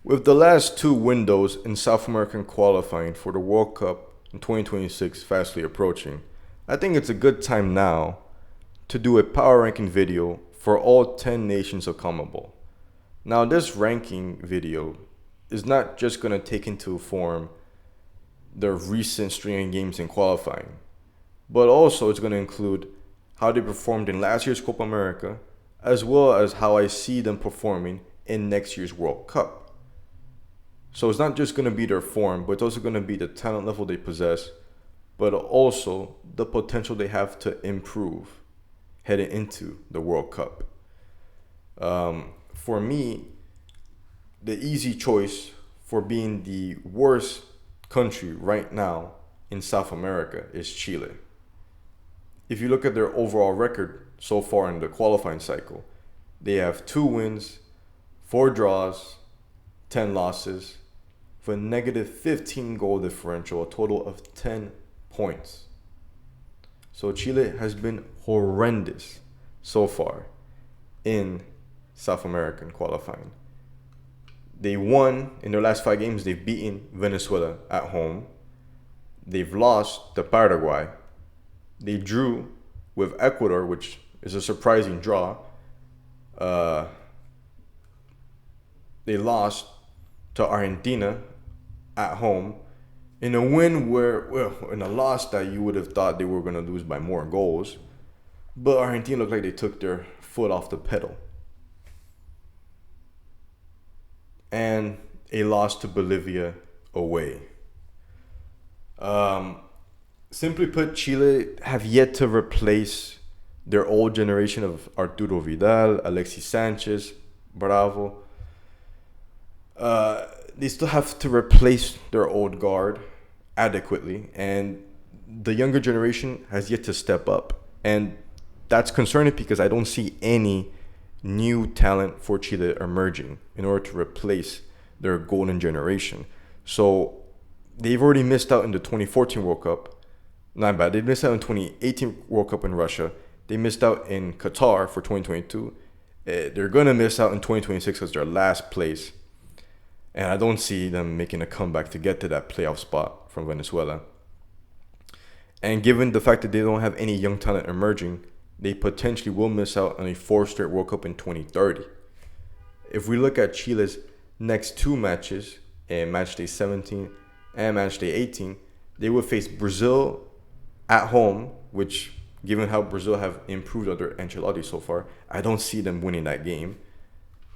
With the last two windows in South American qualifying for the World Cup in 2026 fastly approaching, I think it's a good time now to do a power ranking video for all 10 nations of Conmebol. Now, this ranking video is not just going to take into form the recent string of games in qualifying, but also it's going to include how they performed in last year's Copa America, as well as how I see them performing in next year's World Cup. So it's not just going to be their form, but it's also going to be the talent level they possess, but also the potential they have to improve heading into the World Cup. For me, the easy choice for being the worst country right now in South America is Chile. If you look at their overall record so far in the qualifying cycle, they have 2 wins, 4 draws, 10 losses, with a negative 15 goal differential, a total of 10 points. So Chile has been horrendous so far in South American qualifying. They won in their last 5 games. They've beaten Venezuela at home. They've lost to Paraguay. They drew with Ecuador, which is a surprising draw. They lost to Argentina at home in a win in a loss that you would have thought they were going to lose by more goals. But Argentina looked like they took their foot off the pedal. And a loss to Bolivia away. Simply put, Chile have yet to replace their old generation of Arturo Vidal, Alexis Sanchez, Bravo. They still have to replace their old guard adequately, and the younger generation has yet to step up. And that's concerning because I don't see any new talent for Chile emerging in order to replace their golden generation. So they've already missed out in the 2014 World Cup. Not bad. They missed out in 2018 World Cup in Russia. They missed out in Qatar for 2022. They're going to miss out in 2026 as their last place. And I don't see them making a comeback to get to that playoff spot from Venezuela. And given the fact that they don't have any young talent emerging, they potentially will miss out on a 4th straight World Cup in 2030. If we look at Chile's next 2 matches, in match day 17 and match day 18, they will face Brazil at home, which, given how Brazil have improved under Ancelotti so far, I don't see them winning that game.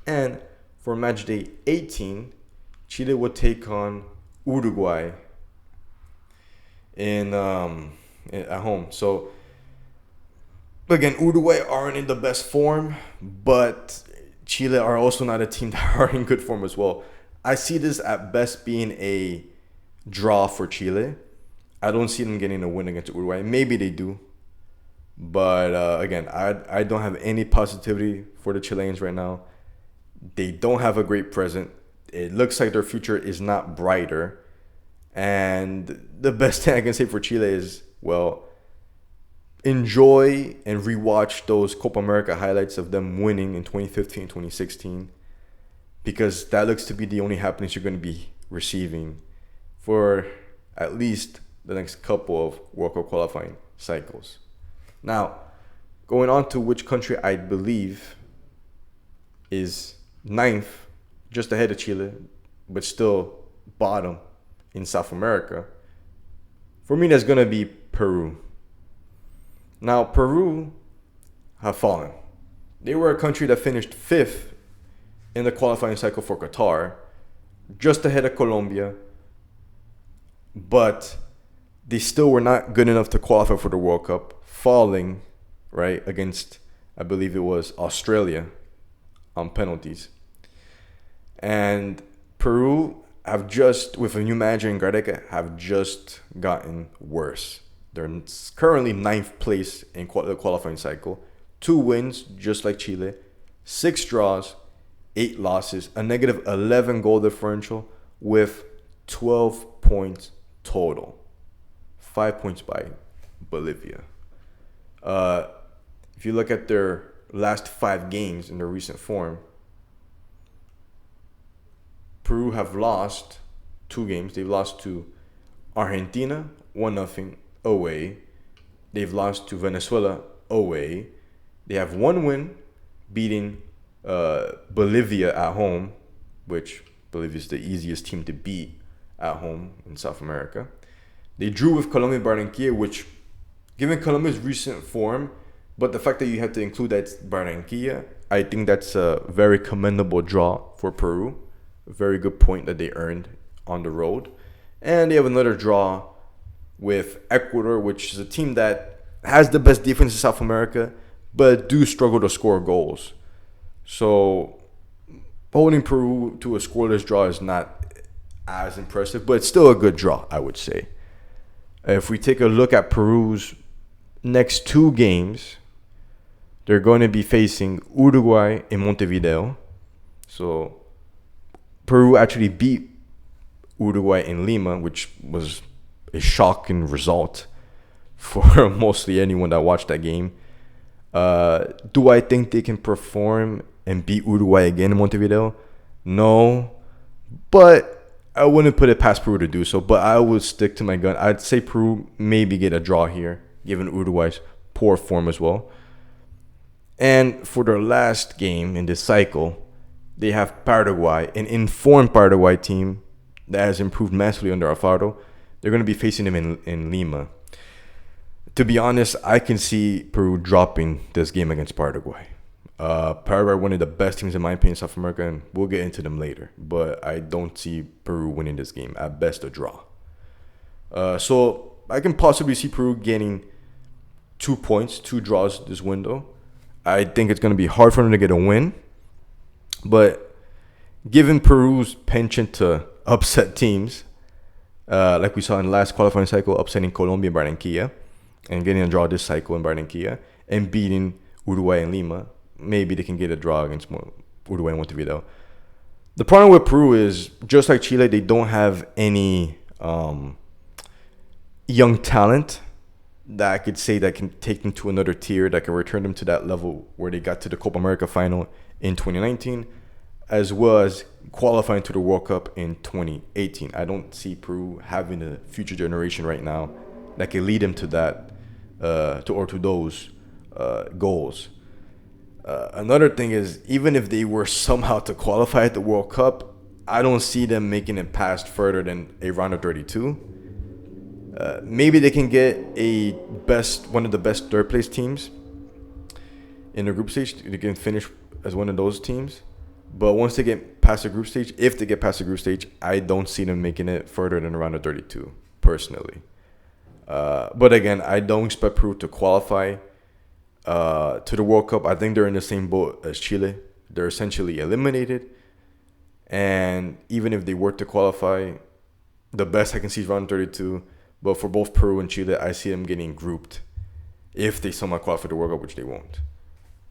And for match day 18, Chile will take on Uruguay at home. So again, Uruguay aren't in the best form, but Chile are also not a team that are in good form as well. I see this at best being a draw for Chile. I don't see them getting a win against Uruguay. Maybe they do. But again, I don't have any positivity for the Chileans right now. They don't have a great present. It looks like their future is not brighter. And the best thing I can say for Chile is, well, enjoy and rewatch those Copa America highlights of them winning in 2015, 2016, because that looks to be the only happenings you're going to be receiving for at least the next couple of World Cup qualifying cycles. Now, going on to which country I believe is 9th, just ahead of Chile, but still bottom in South America. For me, that's going to be Peru. Now, Peru have fallen. They were a country that finished 5th in the qualifying cycle for Qatar, just ahead of Colombia, but they still were not good enough to qualify for the World Cup, falling, right, against, I believe it was Australia on penalties. And Peru have just, with a new manager in Gareca, have just gotten worse. They're currently 9th place in the qualifying cycle. 2 wins, just like Chile. 6 draws, 8 losses. A negative 11 goal differential with 12 points total. 5 points by Bolivia. If you look at their last 5 games in their recent form, Peru have lost 2 games. They've lost to Argentina 1-0 away. They've lost to Venezuela away. They have one win, beating Bolivia at home, which Bolivia is the easiest team to beat at home in South America. They drew with Colombia and Barranquilla, which, given Colombia's recent form, but the fact that you had to include that Barranquilla, I think that's a very commendable draw for Peru. A very good point that they earned on the road. And they have another draw with Ecuador, which is a team that has the best defense in South America, but do struggle to score goals. So holding Peru to a scoreless draw is not as impressive, but it's still a good draw, I would say. If we take a look at Peru's next 2 games, they're going to be facing Uruguay in Montevideo. So Peru actually beat Uruguay in Lima, which was a shocking result for mostly anyone that watched that game. Do I think they can perform and beat Uruguay again in Montevideo? No, but I wouldn't put it past Peru to do so. But I would stick to my gun. I'd say Peru maybe get a draw here, given Uruguay's poor form as well. And for their last game in this cycle, they have Paraguay, an informed Paraguay team that has improved massively under Alfaro. They're going to be facing them in Lima. To be honest, I can see Peru dropping this game against Paraguay. Paraguay are one of the best teams in my opinion in South America, and we'll get into them later. But I don't see Peru winning this game. At best, a draw. So I can possibly see Peru getting 2 points, 2 draws this window. I think it's going to be hard for them to get a win. But given Peru's penchant to upset teams, like we saw in the last qualifying cycle, upsetting Colombia and Barranquilla, and getting a draw this cycle in Barranquilla, and beating Uruguay and Lima, maybe they can get a draw against Uruguay and Montevideo. The problem with Peru is, just like Chile, they don't have any young talent that I could say that can take them to another tier, that can return them to that level where they got to the Copa America final in 2019, as well as qualifying to the World Cup in 2018. I don't see Peru having a future generation right now that can lead them to that, to those goals. Another thing is, even if they were somehow to qualify at the World Cup, I don't see them making it past further than a round of 32. Maybe they can get one of the best third place teams in the group stage. They can finish as one of those teams. But once they get past the group stage, if they get past the group stage, I don't see them making it further than a round of 32, personally. But again, I don't expect Peru to qualify to the World Cup. I think they're in the same boat as Chile. They're essentially eliminated. And even if they were to qualify, the best I can see is round 32. But for both Peru and Chile, I see them getting grouped if they somehow qualify for the World Cup, which they won't.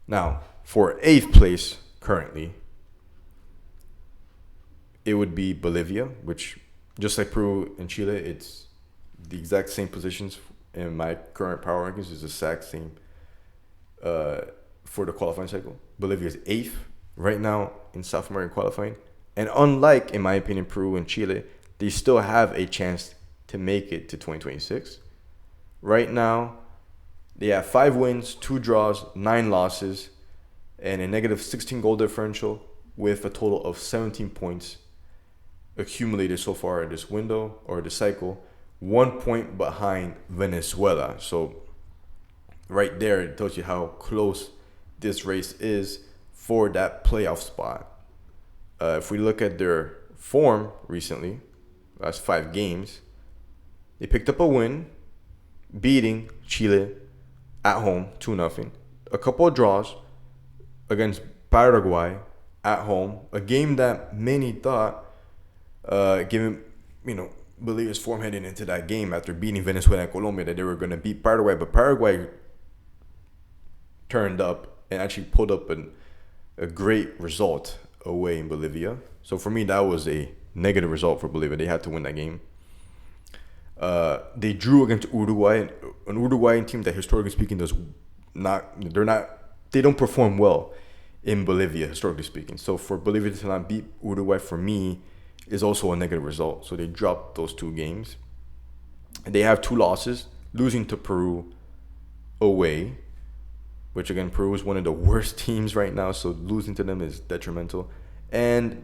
Now, for 8th place currently, it would be Bolivia, which, just like Peru and Chile, it's the exact same positions in my current power rankings. It's the exact same for the qualifying cycle. Bolivia is 8th right now in South American qualifying. And unlike, in my opinion, Peru and Chile, they still have a chance to make it to 2026. Right now, they have 5 wins, 2 draws, 9 losses, and a negative 16 goal differential with a total of 17 points accumulated so far in this window or this cycle. 1 point behind Venezuela. So right there, it tells you how close this race is for that playoff spot. If we look at their form recently, last 5 games, they picked up a win, beating Chile at home 2-0. A couple of draws against Paraguay at home, a game that many thought, given Bolivia's form heading into that game after beating Venezuela and Colombia, that they were going to beat Paraguay, but Paraguay turned up and actually pulled up a great result away in Bolivia. So for me, that was a negative result for Bolivia. They had to win that game. They drew against Uruguay, an Uruguayan team that, historically speaking, they don't perform well in Bolivia, historically speaking. So for Bolivia to not beat Uruguay, for me, is also a negative result. So they dropped those two games. They have two losses, losing to Peru away, which again, Peru is one of the worst teams right now, so losing to them is detrimental. And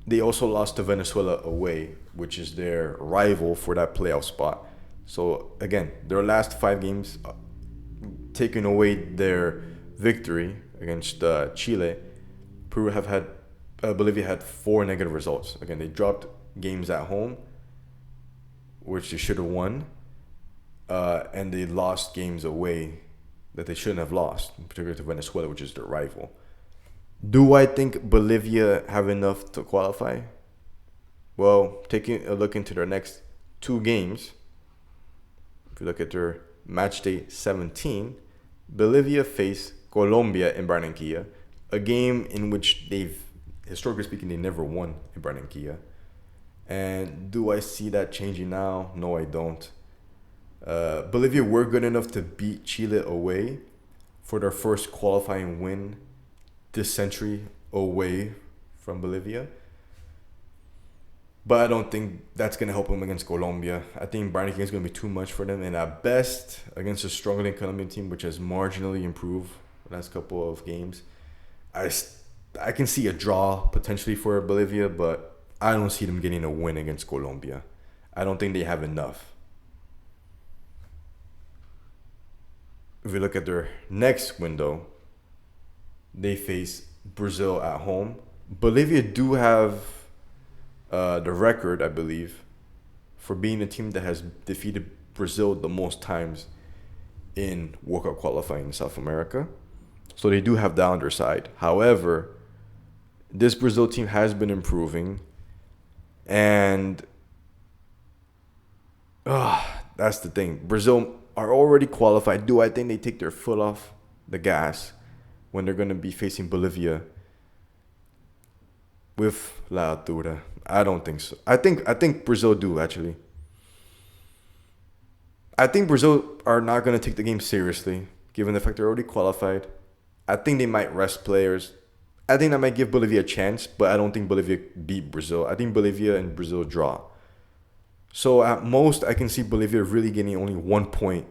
they also lost to Venezuela away, which is their rival for that playoff spot. So again, their last five games, taking away their victory against Chile, Peru have had Bolivia had four negative results. Again, they dropped games at home, which they should have won, and they lost games away that they shouldn't have lost, particularly to Venezuela, which is their rival. Do I think Bolivia have enough to qualify? Well, taking a look into their next two games, if you look at their match day 17, Bolivia face Colombia in Barranquilla, a game in which they've, historically speaking, they never won in Barranquilla. And do I see that changing now? No, I don't. Bolivia were good enough to beat Chile away for their first qualifying win this century away from Bolivia. But I don't think that's going to help them against Colombia. I think Barranquilla is going to be too much for them. And at best, against a struggling Colombian team, which has marginally improved the last couple of games, I can see a draw potentially for Bolivia, but I don't see them getting a win against Colombia. I don't think they have enough. If we look at their next window, they face Brazil at home. Bolivia do have the record, I believe, for being a team that has defeated Brazil the most times in World Cup qualifying in South America. So they do have that on their side. However, this Brazil team has been improving, and that's the thing. Brazil are already qualified. Do I think they take their foot off the gas when they're going to be facing Bolivia with La Altura? I don't think so. I think Brazil do, actually. I think Brazil are not going to take the game seriously, given the fact they're already qualified. I think they might rest players. I think that might give Bolivia a chance, but I don't think Bolivia beat Brazil. I think Bolivia and Brazil draw. So at most, I can see Bolivia really getting only 1 point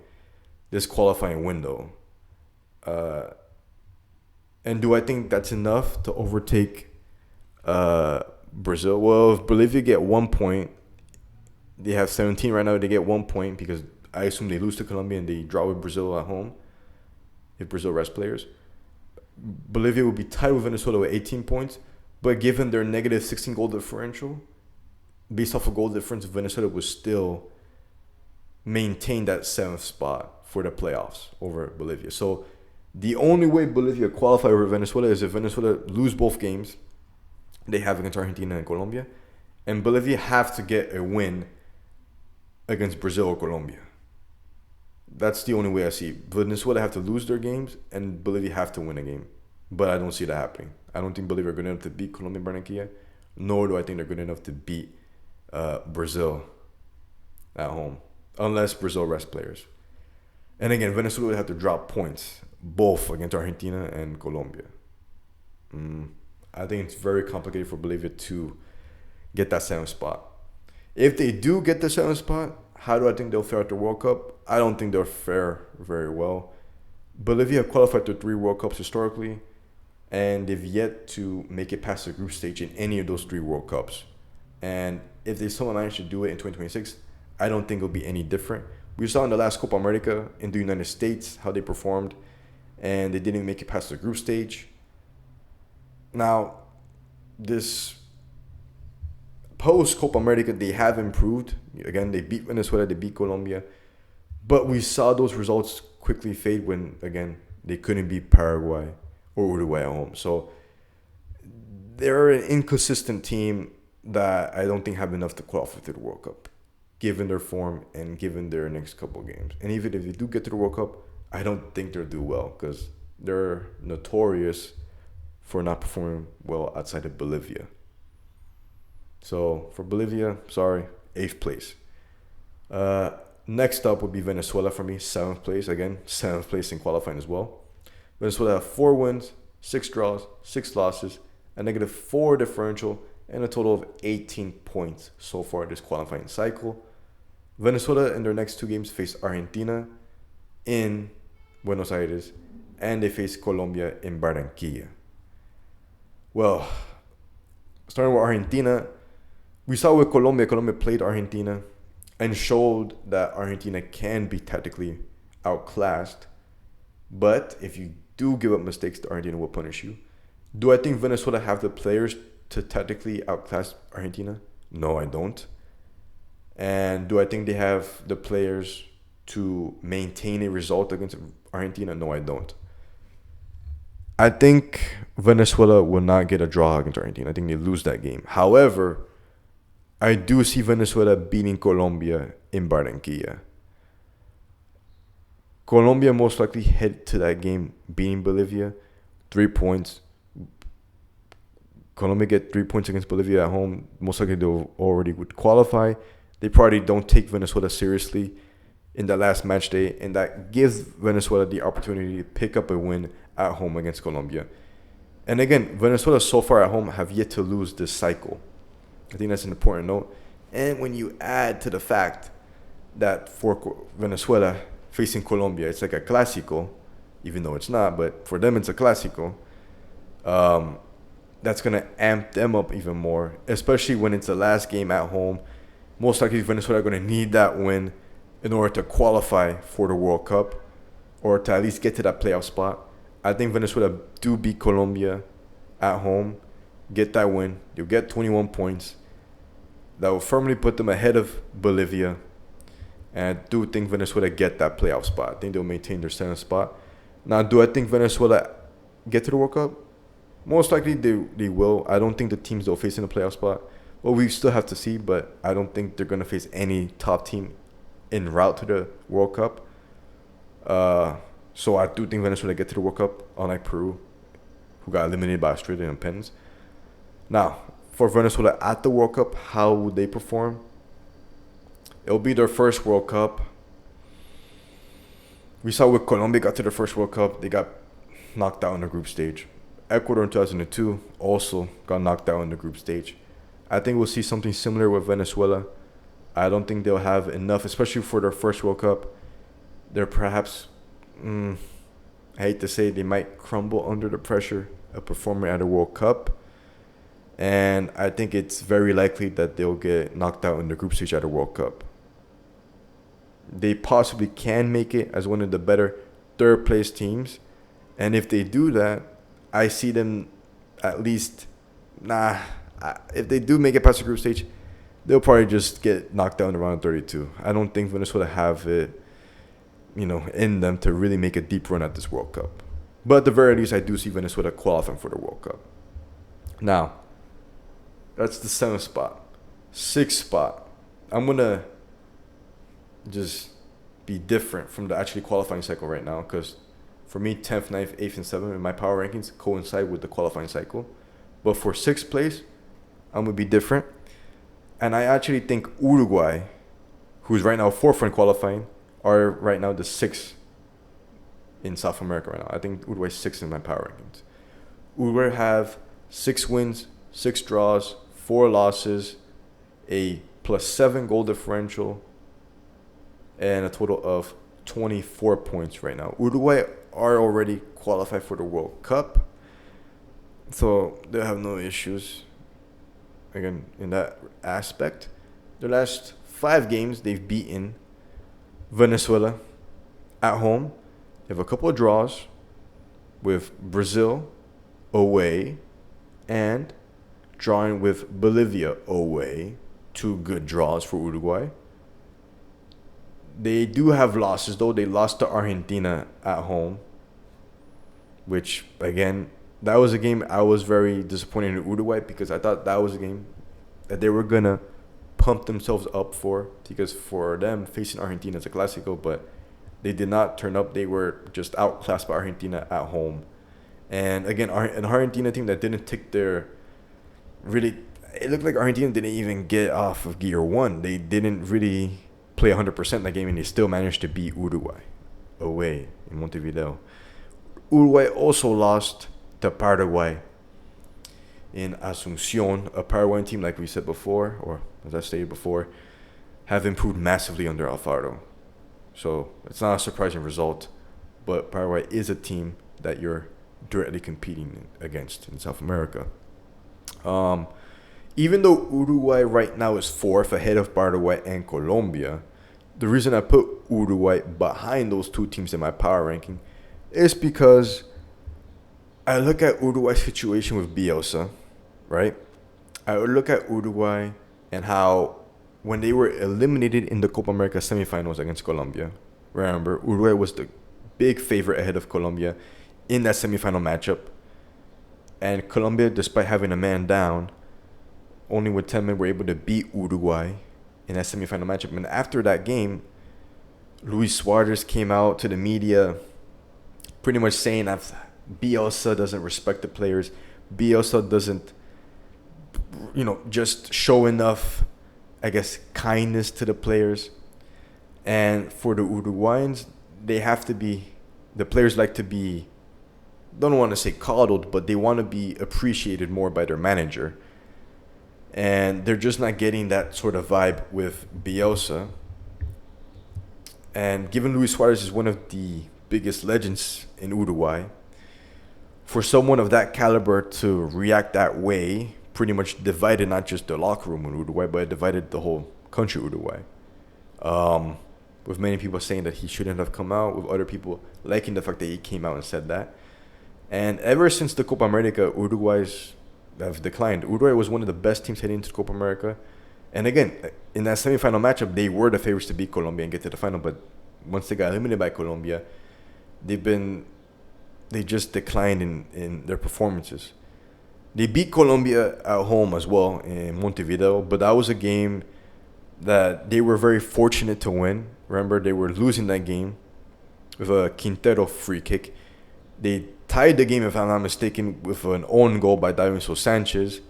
this qualifying window. And do I think that's enough to overtake Brazil? Well, if Bolivia get 1 point, they have 17 right now. They get 1 point because I assume they lose to Colombia and they draw with Brazil at home. If Brazil rest players, Bolivia will be tied with Venezuela with 18 points. But given their negative 16 goal differential, based off of goal difference, Venezuela would still maintain that 7th spot for the playoffs over Bolivia. So the only way Bolivia qualify over Venezuela is if Venezuela lose both games they have against Argentina and Colombia, and Bolivia have to get a win against Brazil or Colombia. That's the only way I see. Venezuela have to lose their games and Bolivia have to win a game. But I don't see that happening. I don't think Bolivia are good enough to beat Colombia and Barranquilla, nor do I think they're good enough to beat Brazil at home, unless Brazil rest players. And again, Venezuela would have to drop points, both against Argentina and Colombia. I think it's very complicated for Bolivia to get that 7th spot. If they do get the 7th spot, how do I think they'll fare at the World Cup? I don't think they'll fare very well. Bolivia have qualified to 3 World Cups historically, and they've yet to make it past the group stage in any of those 3 World Cups. And if they somehow manage to do it in 2026, I don't think it'll be any different. We saw in the last Copa America in the United States how they performed, and they didn't make it past the group stage. Now, this post-Copa America, they have improved. Again, they beat Venezuela, they beat Colombia. But we saw those results quickly fade when, again, they couldn't beat Paraguay or Uruguay at home. So they're an inconsistent team that I don't think have enough to qualify to the World Cup, given their form and given their next couple of games. And even if they do get to the World Cup, I don't think they'll do well because they're notorious for not performing well outside of Bolivia. So for Bolivia, sorry, 8th place. Next up would be Venezuela for me, 7th place. Again, 7th place in qualifying as well. Venezuela have 4 wins, 6 draws, 6 losses, a -4 differential, and a total of 18 points so far this qualifying cycle. Venezuela in their next 2 games face Argentina in Buenos Aires, and they face Colombia in Barranquilla. Well, starting with Argentina, we saw with Colombia played Argentina and showed that Argentina can be tactically outclassed. But if you do give up mistakes, Argentina will punish you. Do I think Venezuela have the players to tactically outclass Argentina? No, I don't. And do I think they have the players to maintain a result against Argentina? No, I don't. I think Venezuela will not get a draw against Argentina. I think they lose that game. However, I do see Venezuela beating Colombia in Barranquilla. Colombia most likely head to that game beating Bolivia. 3 points. Colombia get 3 points against Bolivia at home. Most likely they already would qualify. They probably don't take Venezuela seriously in that last match day, and that gives Venezuela the opportunity to pick up a win at home against Colombia. And again, Venezuela so far at home have yet to lose this cycle. I think that's an important note. And when you add to the fact that for Venezuela facing Colombia, it's like a clásico, even though it's not, but for them it's a clásico. That's going to amp them up even more, especially when it's the last game at home. Most likely Venezuela are going to need that win in order to qualify for the World Cup or to at least get to that playoff spot. I think Venezuela do beat Colombia at home, get that win. You'll get 21 points. That will firmly put them ahead of Bolivia. And I do think Venezuela get that playoff spot. I think they'll maintain their 7th spot. Now, do I think Venezuela get to the World Cup? Most likely they will. I don't think the teams they'll face in the playoff spot. Well, we still have to see, but I don't think they're going to face any top team en route to the World Cup. So I do think Venezuela get to the World Cup, unlike Peru, who got eliminated by Australia in pens. Now, for Venezuela at the World Cup, how would they perform? It'll be their first World Cup. We saw with Colombia got to their first World Cup, they got knocked out in the group stage. Ecuador in 2002 also got knocked out in the group stage. I think we'll see something similar with Venezuela. I don't think they'll have enough, especially for their first World Cup. They're perhaps, I hate to say, they might crumble under the pressure of performing at a World Cup. And I think it's very likely that they'll get knocked out in the group stage at a World Cup. They possibly can make it as one of the better third-place teams. And if they do that, I see them at least, if they do make it past the group stage, they'll probably just get knocked down in round of 32. I don't think Venezuela have it, in them to really make a deep run at this World Cup. But at the very least, I do see Venezuela qualifying for the World Cup. Now, that's the 7th spot. 6th spot. I'm going to just be different from the actually qualifying cycle right now, because for me, 10th, 9th, 8th, and 7th in my power rankings coincide with the qualifying cycle. But for 6th place, I'm going to be different. And I actually think Uruguay, who's right now 4th in qualifying, are right now the 6th in South America right now. I think Uruguay's 6th in my power rankings. Uruguay have 6 wins, 6 draws, 4 losses, a +7 goal differential, and a total of 24 points right now. Uruguay are already qualified for the World Cup, so they have no issues, again, in that aspect. The last 5 games, they've beaten Venezuela at home. They have a couple of draws with Brazil away and drawing with Bolivia away. 2 good draws for Uruguay. They do have losses, though. They lost to Argentina at home, which, again, that was a game I was very disappointed in Uruguay, because I thought that was a game that they were going to pump themselves up for, because for them, facing Argentina is a Clásico, but they did not turn up. They were just outclassed by Argentina at home. And again, an Argentina team that didn't take their really, it looked like Argentina didn't even get off of gear 1. They didn't really play 100% in that game, and they still managed to beat Uruguay away in Montevideo. Uruguay also lost to Paraguay in Asunción, a Paraguayan team, like we said before, or as I stated before, have improved massively under Alfaro. So it's not a surprising result, but Paraguay is a team that you're directly competing against in South America. Even though Uruguay right now is fourth ahead of Paraguay and Colombia, the reason I put Uruguay behind those two teams in my power ranking is because I look at Uruguay's situation with Bielsa, right? I would look at Uruguay and how when they were eliminated in the Copa America semifinals against Colombia, remember, Uruguay was the big favorite ahead of Colombia in that semifinal matchup. And Colombia, despite having a man down, only with 10 men were able to beat Uruguay in that semifinal matchup. And after that game, Luis Suarez came out to the media pretty much saying that Bielsa doesn't respect the players. Bielsa doesn't, just show enough, I guess, kindness to the players. And for the Uruguayans, the players like to be, don't want to say coddled, but they want to be appreciated more by their manager. And they're just not getting that sort of vibe with Bielsa. And given Luis Suarez is one of the biggest legends in Uruguay, for someone of that caliber to react that way pretty much divided not just the locker room in Uruguay, but it divided the whole country, Uruguay. With many people saying that he shouldn't have come out, with other people liking the fact that he came out and said that. And ever since the Copa America, Uruguay's have declined. Uruguay was one of the best teams heading into the Copa America. And again, in that semifinal matchup, they were the favorites to beat Colombia and get to the final. But once they got eliminated by Colombia, they just declined in their performances. They beat Colombia at home as well in Montevideo, but that was a game that they were very fortunate to win. Remember, they were losing that game with a Quintero free kick. They tied the game, if I'm not mistaken, with an own goal by Davinson Sanchez.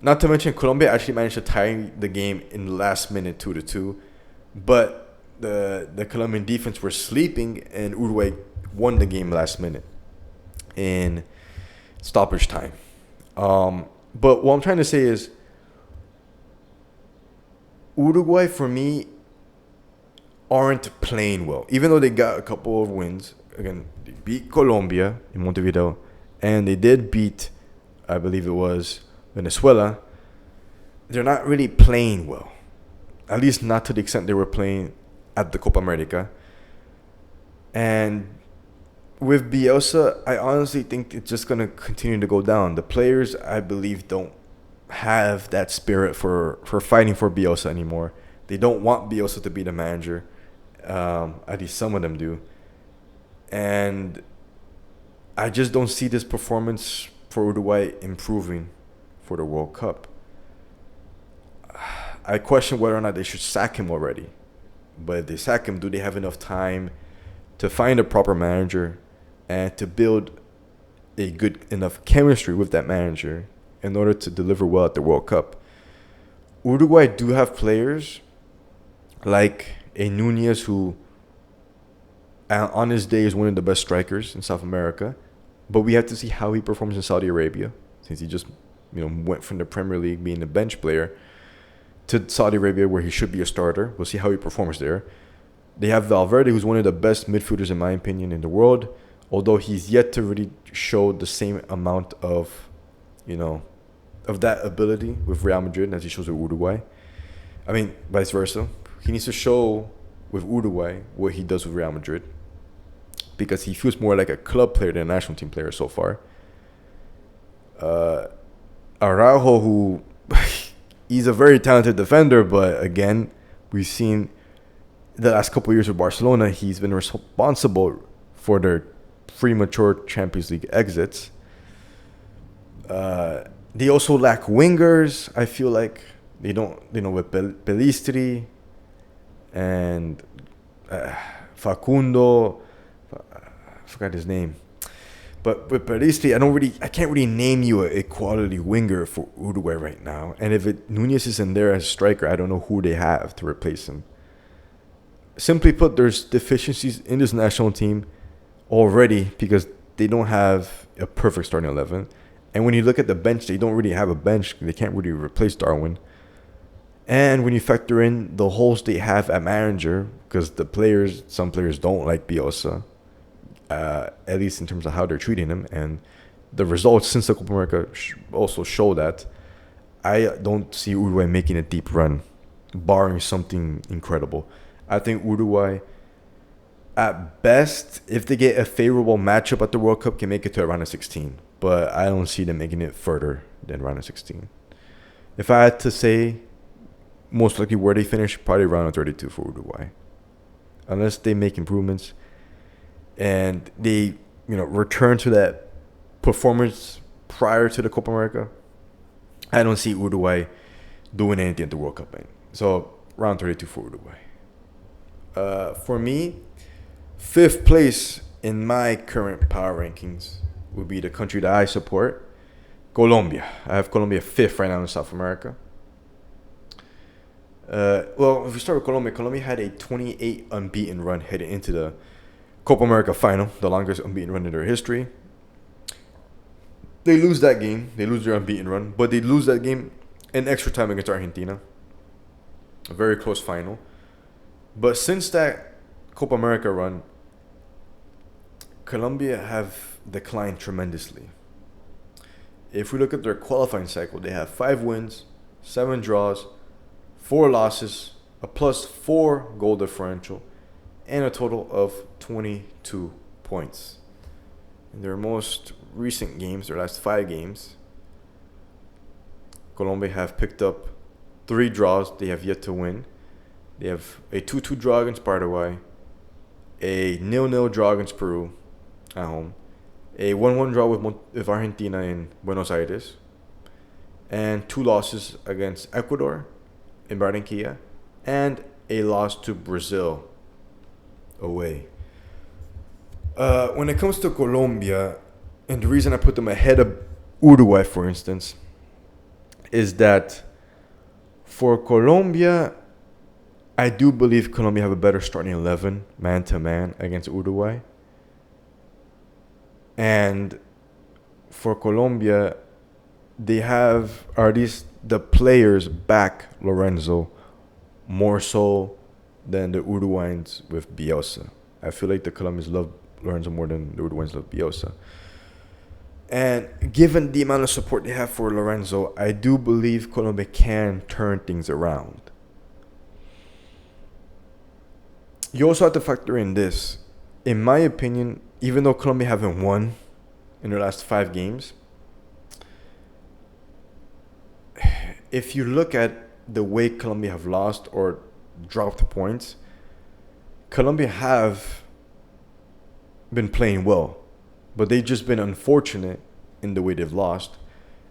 Not to mention, Colombia actually managed to tie the game in the last minute 2-2. But the Colombian defense were sleeping, and Uruguay won the game last minute in stoppage time. But what I'm trying to say is, Uruguay, for me, aren't playing well. Even though they got a couple of wins. Again, they beat Colombia in Montevideo, and they did beat, I believe it was, Venezuela. They're not really playing well. At least not to the extent they were playing at the Copa America. And with Bielsa, I honestly think it's just going to continue to go down. The players, I believe, don't have that spirit for fighting for Bielsa anymore. They don't want Bielsa to be the manager. At least some of them do. And I just don't see this performance for Uruguay improving for the World Cup. I question whether or not they should sack him already. But if they sack him, do they have enough time to find a proper manager and to build a good enough chemistry with that manager in order to deliver well at the World Cup? Uruguay do have players like a Nunez, who on his day is one of the best strikers in South America, but we have to see how he performs in Saudi Arabia, since he just went from the Premier League being a bench player to Saudi Arabia, where he should be a starter. We'll see how he performs there. They have Valverde, who's one of the best midfielders, in my opinion, in the world, although he's yet to really show the same amount of that ability with Real Madrid as he shows with Uruguay. I mean, vice versa. He needs to show with Uruguay what he does with Real Madrid, because he feels more like a club player than a national team player so far. Araujo, who he's a very talented defender, but again, we've seen the last couple of years with Barcelona, he's been responsible for their premature Champions League exits. They also lack wingers. I feel like they don't, with Pelistri and Facundo, I forgot his name. But with Pelistri, I can't really name you a quality winger for Uruguay right now. And if Nunez isn't there as a striker, I don't know who they have to replace him. Simply put, there's deficiencies in this national team already because they don't have a perfect starting 11. And when you look at the bench, they don't really have a bench. They can't really replace Darwin. And when you factor in the holes they have at manager, because some players don't like Bielsa, at least in terms of how they're treating him, and the results since the Copa America also show that. I don't see Uruguay making a deep run, barring something incredible. I think Uruguay, at best, if they get a favorable matchup at the World Cup, can make it to a round of 16. But I don't see them making it further than round of 16. If I had to say, most likely where they finish, probably round of 32 for Uruguay. Unless they make improvements and they, return to that performance prior to the Copa America, I don't see Uruguay doing anything at the World Cup. So round 32 for Uruguay. For me, fifth place in my current power rankings would be the country that I support, Colombia. I have Colombia fifth right now in South America. If we start with Colombia, Colombia had a 28 unbeaten run heading into the Copa America final, the longest unbeaten run in their history. They lose that game. They lose their unbeaten run. But they lose that game in extra time against Argentina. A very close final. But since that Copa America run, Colombia have declined tremendously. If we look at their qualifying cycle, they have 5 wins, 7 draws, 4 losses, a +4 goal differential, and a total of 22 points. In their most recent games, their last 5 games, Colombia have picked up 3 draws they have yet to win. They have a 2-2 draw against Paraguay, a 0-0 draw against Peru at home, a 1-1 draw with Argentina in Buenos Aires, and 2 losses against Ecuador in Barranquilla, and a loss to Brazil away. When it comes to Colombia, and the reason I put them ahead of Uruguay, for instance, is that for Colombia, I do believe Colombia have a better starting 11 man-to-man against Uruguay. And for Colombia, they have, or at least the players back Lorenzo more so than the Uruguayans with Bielsa. I feel like the Colombians love Lorenzo more than the Uruguayans love Bielsa. And given the amount of support they have for Lorenzo, I do believe Colombia can turn things around. You also have to factor in this. In my opinion, even though Colombia haven't won in their last 5 games, if you look at the way Colombia have lost or dropped points, Colombia have been playing well, but they've just been unfortunate in the way they've lost.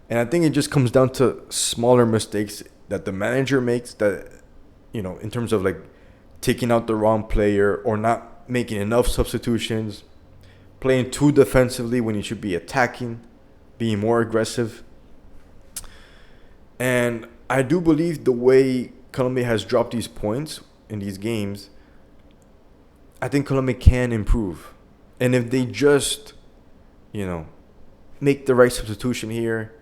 And I think it just comes down to smaller mistakes that the manager makes, that, in terms of like taking out the wrong player or not making enough substitutions, playing too defensively when you should be attacking, being more aggressive. And I do believe the way Colombia has dropped these points in these games, I think Colombia can improve. And if they just, make the right substitution here,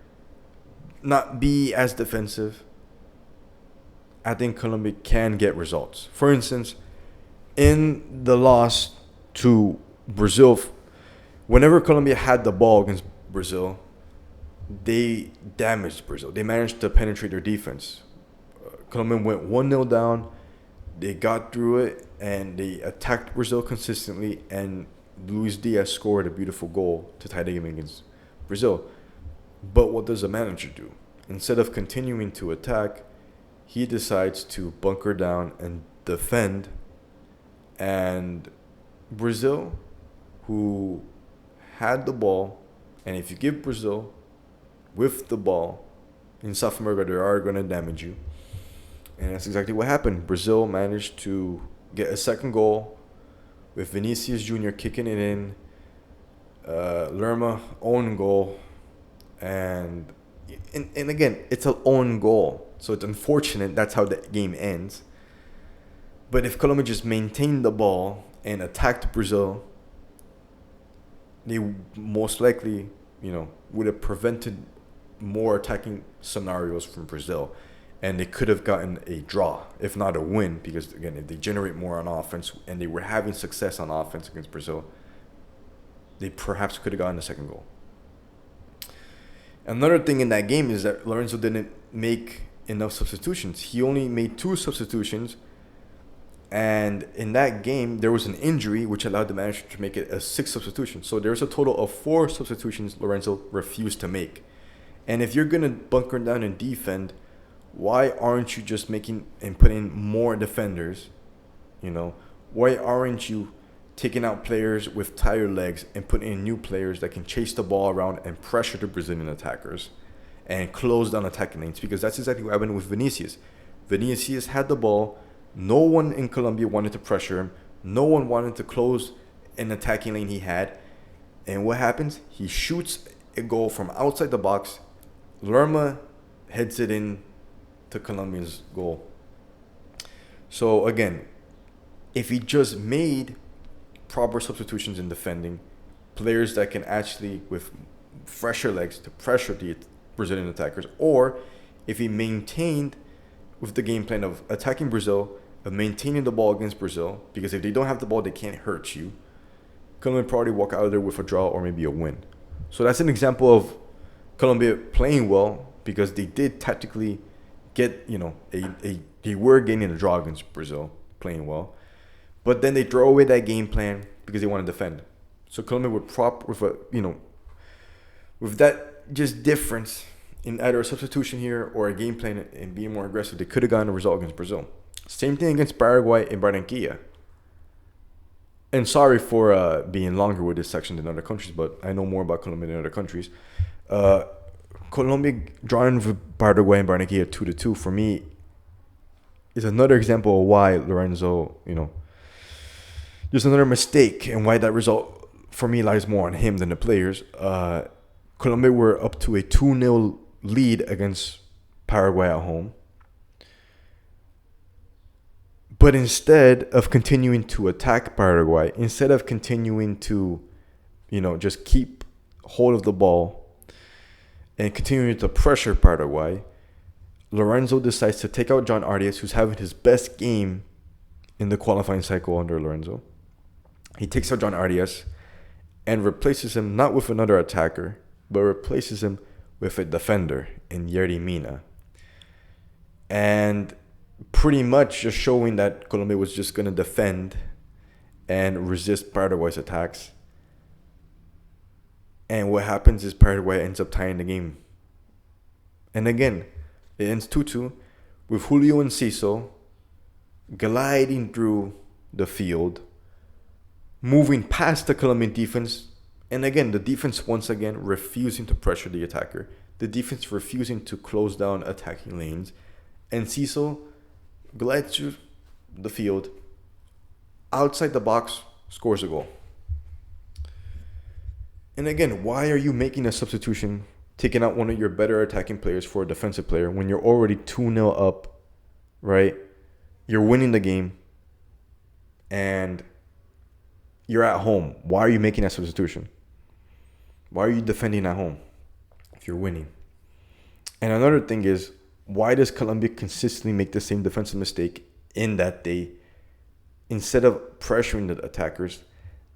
not be as defensive, I think Colombia can get results. For instance, in the loss to Brazil, whenever Colombia had the ball against Brazil, they damaged Brazil. They managed to penetrate their defense. Colombia went 1-0 down. They got through it, and they attacked Brazil consistently, and Luis Diaz scored a beautiful goal to tie the game against Brazil. But what does the manager do? Instead of continuing to attack, he decides to bunker down and defend. And Brazil, who had the ball, and if you give Brazil with the ball in South America, they are going to damage you. And that's exactly what happened. Brazil managed to get a second goal with Vinicius Jr. kicking it in, Lerma own goal, and again, it's an own goal, so it's unfortunate that's how the game ends. But if Colombia just maintained the ball and attacked Brazil, they most likely, would have prevented more attacking scenarios from Brazil, and they could have gotten a draw, if not a win, because again, if they generate more on offense and they were having success on offense against Brazil, they perhaps could have gotten the second goal. Another thing in that game is that Lorenzo didn't make enough substitutions. He only made 2 substitutions, and in that game there was an injury which allowed the manager to make it a 6 substitution. So there's a total of 4 substitutions Lorenzo refused to make. And if you're gonna bunker down and defend, why aren't you just making and putting more defenders? Why aren't you taking out players with tired legs and putting in new players that can chase the ball around and pressure the Brazilian attackers and close down attacking lanes? Because that's exactly what happened with Vinicius. Vinicius had the ball. No one in Colombia wanted to pressure him. No one wanted to close an attacking lane he had. And what happens? He shoots a goal from outside the box. Lerma heads it in to Colombia's goal. So again, if he just made proper substitutions in defending, players that can actually, with fresher legs, to pressure the Brazilian attackers, or if he maintained with the game plan of attacking Brazil, of maintaining the ball against Brazil, because if they don't have the ball, they can't hurt you, Colombia probably walk out of there with a draw or maybe a win. So that's an example of Colombia playing well, because they did tactically get, they were getting a draw against Brazil, playing well. But then they throw away that game plan because they want to defend. So Colombia would with that just difference in either a substitution here or a game plan and being more aggressive, they could have gotten a result against Brazil. Same thing against Paraguay in Barranquilla. And sorry for being longer with this section than other countries, but I know more about Colombia than other countries. Colombia drawing with Paraguay and Barranquilla 2-2 for me is another example of why Lorenzo, just another mistake, and why that result for me lies more on him than the players. Colombia were up to a 2-0 lead against Paraguay at home. But instead of continuing to attack Paraguay, instead of continuing to, just keep hold of the ball and continuing to pressure Paraguay, Lorenzo decides to take out John Arias, who's having his best game in the qualifying cycle under Lorenzo. He takes out John Arias and replaces him not with another attacker, but replaces him with a defender in Yerry Mina. And pretty much just showing that Colombia was just going to defend and resist Paraguay's attacks. And what happens is Paraguay ends up tying the game. And again, it ends 2-2 with Julio and Ciso gliding through the field, moving past the Colombian defense. And again, the defense once again refusing to pressure the attacker. The defense refusing to close down attacking lanes. And Ciso glides through the field, outside the box, scores a goal. And again, why are you making a substitution, taking out one of your better attacking players for a defensive player when you're already 2-0 up, right? You're winning the game, and you're at home. Why are you making that substitution? Why are you defending at home if you're winning? And another thing is, why does Colombia consistently make the same defensive mistake in that they, instead of pressuring the attackers,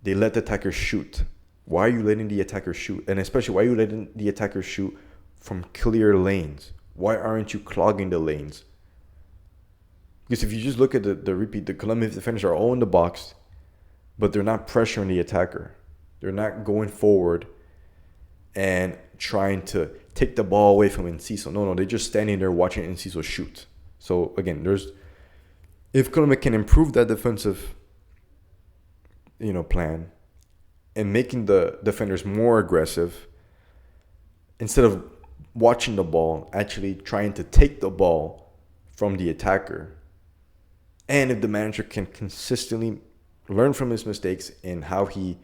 they let the attackers shoot? Why are you letting the attackers shoot? And especially, why are you letting the attackers shoot from clear lanes? Why aren't you clogging the lanes? Because if you just look at the repeat, the Colombian defenders are all in the box, but they're not pressuring the attacker. They're not going forward and trying to take the ball away from Enciso. No, they're just standing there watching Enciso shoot. So again, if Colombia can improve that defensive, plan, and making the defenders more aggressive, instead of watching the ball, actually trying to take the ball from the attacker, and if the manager can consistently learn from his mistakes and how he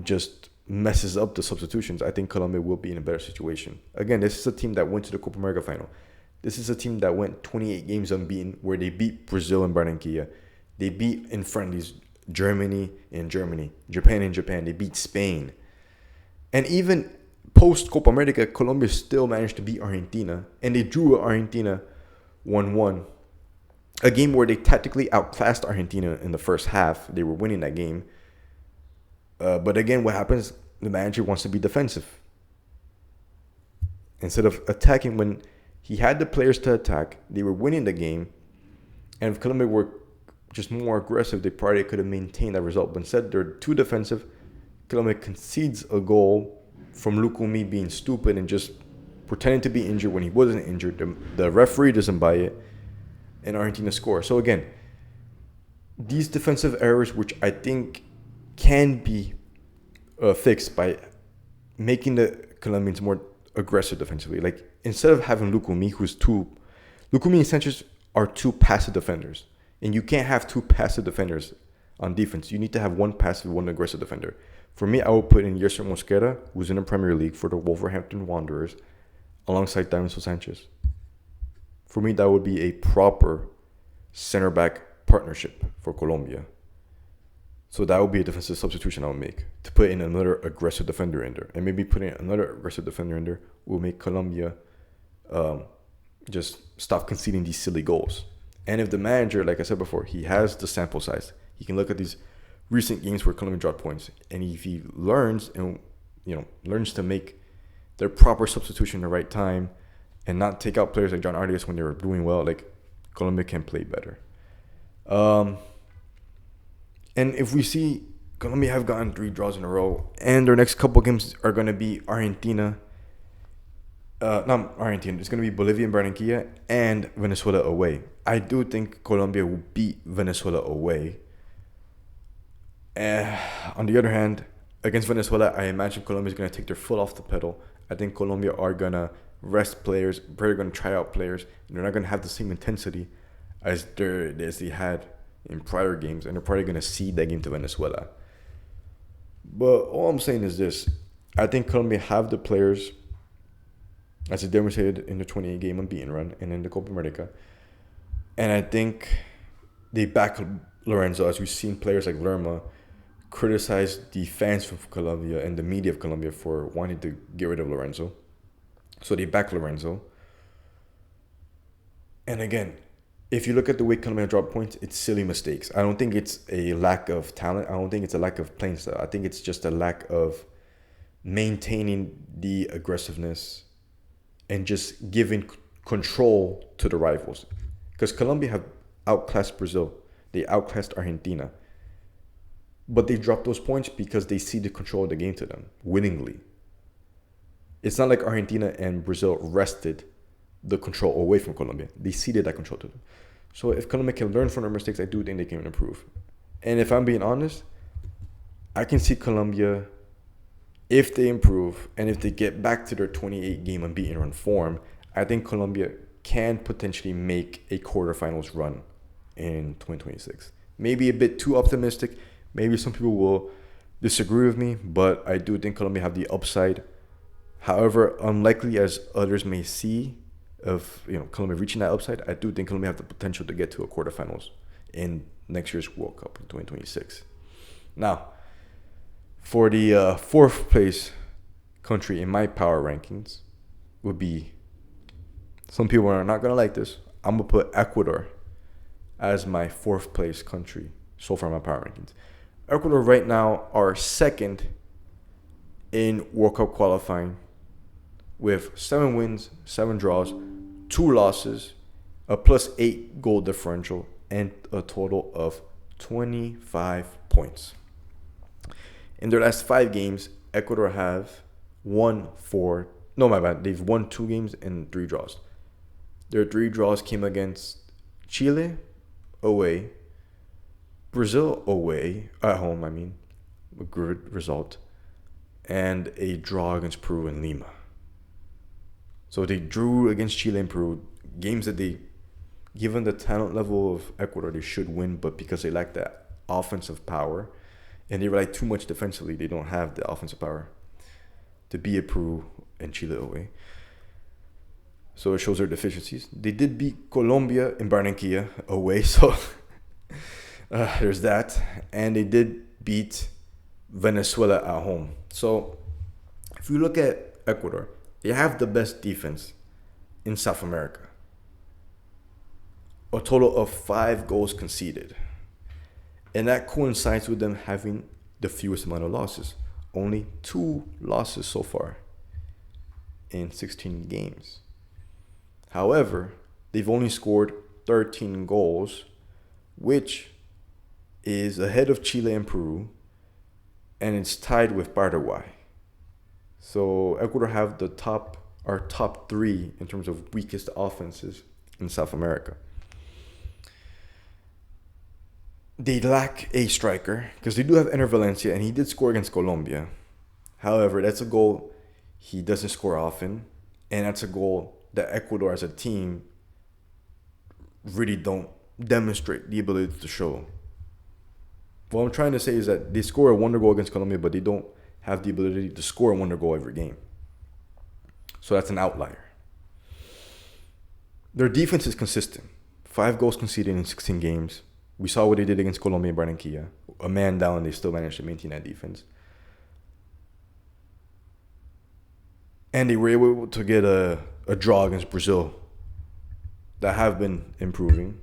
just messes up the substitutions, I think Colombia will be in a better situation. Again, this is a team that went to the Copa America final. This is a team that went 28 games unbeaten, where they beat Brazil and Barranquilla. They beat in friendlies Germany in Germany, Japan in Japan. They beat Spain. And even post Copa America, Colombia still managed to beat Argentina, and they drew Argentina 1-1. A game where they tactically outclassed Argentina in the first half. They were winning that game. But again, what happens? The manager wants to be defensive instead of attacking. When he had the players to attack, they were winning the game. And if Colombia were just more aggressive, they probably could have maintained that result. But instead, they're too defensive. Colombia concedes a goal from Lukumi being stupid and just pretending to be injured when he wasn't injured. The referee doesn't buy it, and Argentina scores. So again, these defensive errors, which I think can be fixed by making the Colombians more aggressive defensively. Like, instead of having Lukumi and Sanchez are two passive defenders. And you can't have two passive defenders on defense. You need to have one passive, one aggressive defender. For me, I would put in Yerser Mosquera, who's in the Premier League for the Wolverhampton Wanderers, alongside Davinson Sanchez. For me, that would be a proper center-back partnership for Colombia. So that would be a defensive substitution I would make, to put in another aggressive defender in there. And maybe putting another aggressive defender in there will make Colombia just stop conceding these silly goals. And if the manager, like I said before, he has the sample size, he can look at these recent games where Colombia dropped points, and if he learns to make their proper substitution at the right time and not take out players like John Arias when they were doing well, like, Colombia can play better. And if we see Colombia have gotten 3 draws in a row, and their next couple games are going to be Argentina. Not Argentina. It's going to be Bolivia and Barranquilla and Venezuela away. I do think Colombia will beat Venezuela away. On the other hand, against Venezuela, I imagine Colombia is going to take their foot off the pedal. I think Colombia are going to rest players. They're going to try out players. And they're not going to have the same intensity as they had in prior games. And they're probably going to cede that game to Venezuela. But all I'm saying is this. I think Colombia have the players, as they demonstrated in the 28-game unbeaten run and in the Copa America. And I think they back Lorenzo, as we've seen players like Lerma criticize the fans from Colombia and the media of Colombia for wanting to get rid of Lorenzo. So they back Lorenzo. And again, if you look at the way Colombia dropped points, it's silly mistakes. I don't think it's a lack of talent. I don't think it's a lack of playing style. I think it's just a lack of maintaining the aggressiveness and just giving control to the rivals. Because Colombia have outclassed Brazil. They outclassed Argentina. But they dropped those points because they ceded control of the game to them, willingly. It's not like Argentina and Brazil wrested the control away from Colombia. They ceded that control to them. So if Colombia can learn from their mistakes, I do think they can improve. And if I'm being honest, I can see Colombia, if they improve and if they get back to their 28-game unbeaten run form, I think Colombia can potentially make a quarterfinals run in 2026. Maybe a bit too optimistic. Maybe some people will disagree with me, but I do think Colombia have the upside. However, unlikely as others may see of Colombia reaching that upside, I do think Colombia have the potential to get to a quarterfinals in next year's World Cup in 2026. Now, for the fourth place country in my power rankings would be, some people are not going to like this, I'm going to put Ecuador as my fourth place country so far in my power rankings. Ecuador right now are second in World Cup qualifying with 7 wins, 7 draws, 2 losses, a +8 goal differential, and a total of 25 points. In their last 5 games, Ecuador have they've won 2 games and 3 draws. Their 3 draws came against Chile away, Brazil away, at home, a good result, and a draw against Peru and Lima. So they drew against Chile and Peru, games that they, given the talent level of Ecuador, they should win, but because they lack that offensive power and they rely too much defensively, they don't have the offensive power to be a Peru and Chile away. So it shows their deficiencies. They did beat Colombia in Barranquilla away, so there's that. And they did beat Venezuela at home. So if you look at Ecuador, they have the best defense in South America. A total of 5 goals conceded. And that coincides with them having the fewest amount of losses. Only 2 losses so far in 16 games. However, they've only scored 13 goals, which is ahead of Chile and Peru, and it's tied with Paraguay. So Ecuador have top 3 in terms of weakest offenses in South America. They lack a striker because they do have Ener Valencia, and he did score against Colombia. However, that's a goal he doesn't score often, and that's a goal that Ecuador as a team really don't demonstrate the ability to show. What I'm trying to say is that they score a wonder goal against Colombia, but they don't have the ability to score a wonder goal every game. So that's an outlier. Their defense is consistent. 5 goals conceded in 16 games. We saw what they did against Colombia and Barranquilla. A man down, they still managed to maintain that defense. And they were able to get a draw against Brazil that have been improving.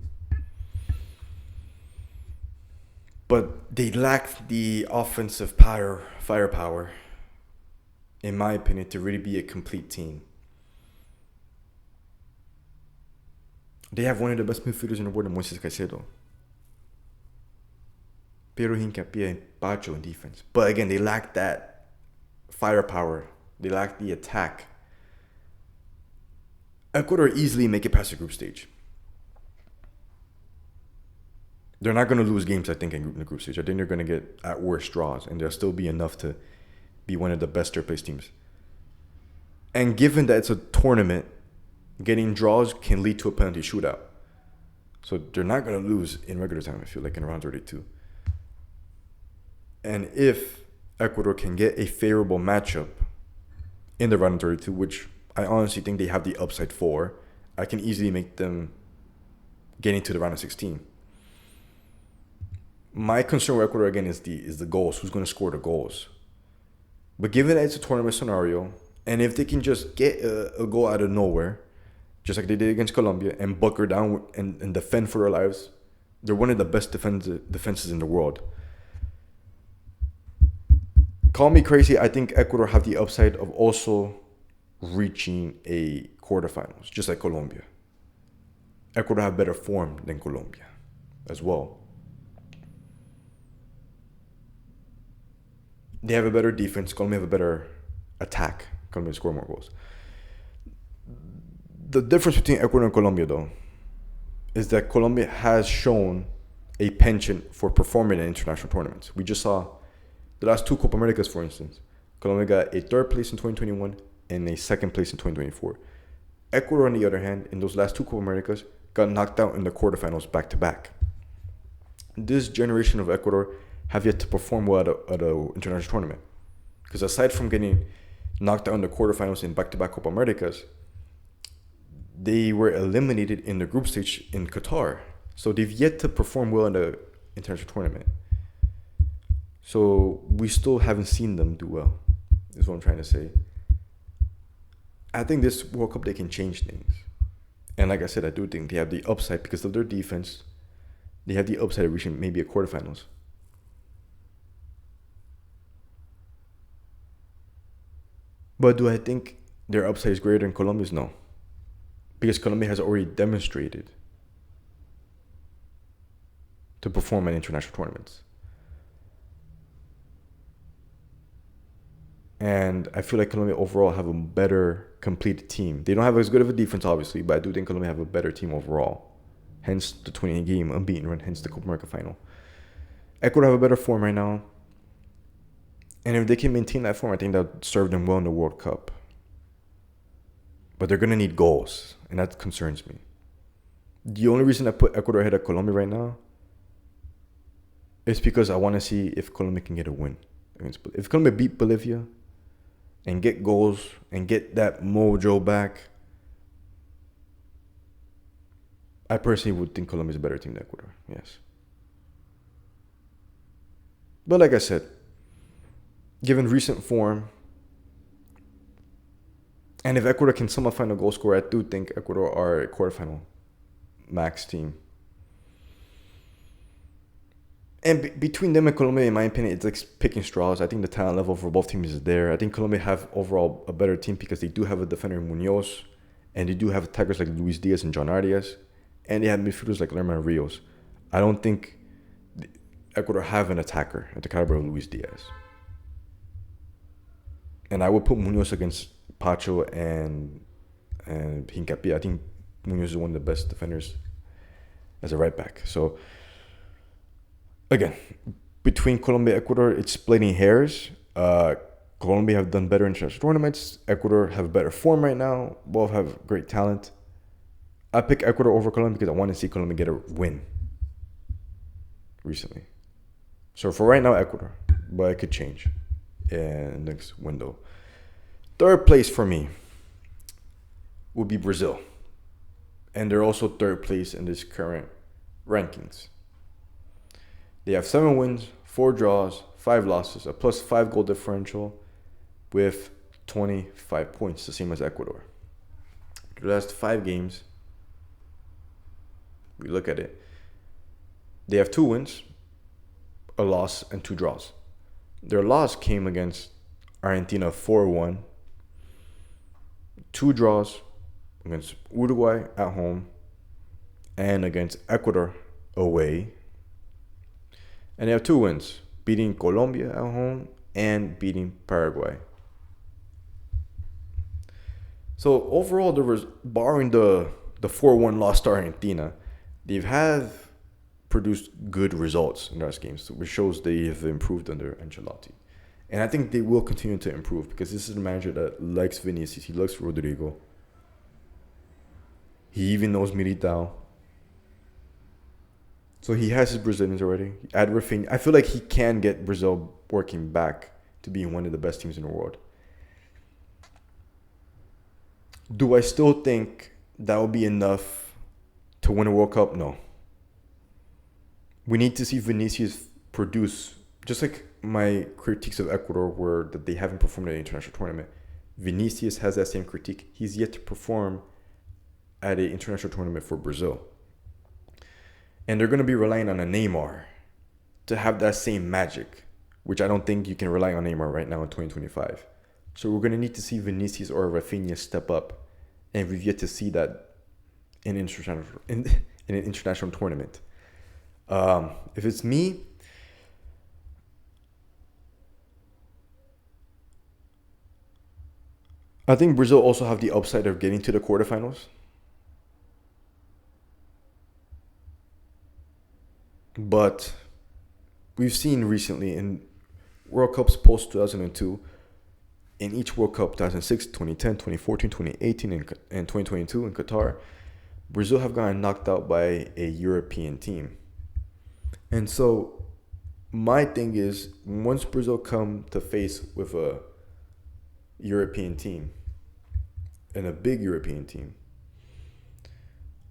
But they lack the offensive firepower, in my opinion, to really be a complete team. They have one of the best midfielders in the world, Moises Caicedo. Pero hincapié en Pacho in defense. But again, they lack that firepower. They lack the attack. Ecuador easily make it past the group stage. They're not going to lose games, I think, in the group stage. I think they're going to get, at worst, draws, and they'll still be enough to be one of the best third-place teams. And given that it's a tournament, getting draws can lead to a penalty shootout. So they're not going to lose in regular time, I feel like, in round 32. And if Ecuador can get a favorable matchup in the round of 32, which I honestly think they have the upside for, I can easily make them get into the round of 16. My concern with Ecuador, again, is the goals. Who's going to score the goals? But given that it's a tournament scenario, and if they can just get a goal out of nowhere, just like they did against Colombia, and bunker down and defend for their lives, they're one of the best defenses in the world. Call me crazy, I think Ecuador have the upside of also reaching a quarterfinals, just like Colombia. Ecuador have better form than Colombia as well. They have a better defense. Colombia have a better attack. Colombia score more goals. The difference between Ecuador and Colombia, though, is that Colombia has shown a penchant for performing in international tournaments. We just saw the last 2 Copa Americas, for instance. Colombia got a 3rd place in 2021 and a 2nd place in 2024. Ecuador, on the other hand, in those last 2 Copa Americas, got knocked out in the quarterfinals back-to-back. This generation of Ecuador have yet to perform well at an international tournament. Because aside from getting knocked out in the quarterfinals in back-to-back Copa Americas, they were eliminated in the group stage in Qatar. So they've yet to perform well in the international tournament. So we still haven't seen them do well, is what I'm trying to say. I think this World Cup, they can change things. And like I said, I do think they have the upside because of their defense. They have the upside of reaching maybe a quarterfinals. But do I think their upside is greater than Colombia's? No. Because Colombia has already demonstrated to perform in international tournaments. And I feel like Colombia overall have a better complete team. They don't have as good of a defense, obviously, but I do think Colombia have a better team overall. Hence the 28-game unbeaten run, hence the Copa America final. Ecuador have a better form right now. And if they can maintain that form, I think that would serve them well in the World Cup. But they're going to need goals, and that concerns me. The only reason I put Ecuador ahead of Colombia right now is because I want to see if Colombia can get a win. If Colombia beat Bolivia and get goals and get that mojo back, I personally would think Colombia is a better team than Ecuador, yes. But like I said, given recent form, And if Ecuador can somehow find a goal scorer, I do think Ecuador are a quarterfinal max team. And between them and Colombia, in my opinion, it's like picking straws. I think the talent level for both teams is there. I think Colombia have overall a better team because they do have a defender in Munoz, and they do have attackers like Luis Diaz and John Arias, and they have midfielders like Lerman Rios. I don't think Ecuador have an attacker at the caliber of Luis Diaz. And I would put Munoz against Pacho and Hincapié. I think Munoz is one of the best defenders as a right back. So again, between Colombia and Ecuador, it's splitting hairs. Colombia have done better in international tournaments. Ecuador have better form right now. Both have great talent. I pick Ecuador over Colombia because I want to see Colombia get a win recently. So for right now, Ecuador. But it could change in the next window. Third place for me would be Brazil. And they're also third place in this current rankings. They have 7 wins, 4 draws, 5 losses, a plus 5 goal differential with 25 points, the same as Ecuador. The last 5 games, we look at it, they have 2 wins, a loss, and 2 draws. Their loss came against Argentina 4-1, 2 draws against Uruguay at home, and against Ecuador away. And they have 2 wins, beating Colombia at home and beating Paraguay. So overall, there was, barring the 4-1 loss to Argentina, they've had produced good results in those games, which shows they have improved under Ancelotti. And I think they will continue to improve because this is a manager that likes Vinicius, he likes Rodrigo. He even knows Militao. So he has his Brazilians already. Add Rafinha. I feel like he can get Brazil working back to being one of the best teams in the world. Do I still think that will be enough to win a World Cup? No. We need to see Vinicius produce. Just like my critiques of Ecuador were that they haven't performed at an international tournament. Vinicius has that same critique. He's yet to perform at an international tournament for Brazil. And they're going to be relying on a Neymar to have that same magic, which I don't think you can rely on Neymar right now in 2025. So we're going to need to see Vinicius or Rafinha step up. And we've yet to see that in an international tournament. If it's me, I think Brazil also have the upside of getting to the quarterfinals. But we've seen recently in World Cups post 2002, in each World Cup, 2006, 2010, 2014, 2018, and 2022 in Qatar, Brazil have gotten knocked out by a European team. And so my thing is, once Brazil come to face with a European team, and a big European team,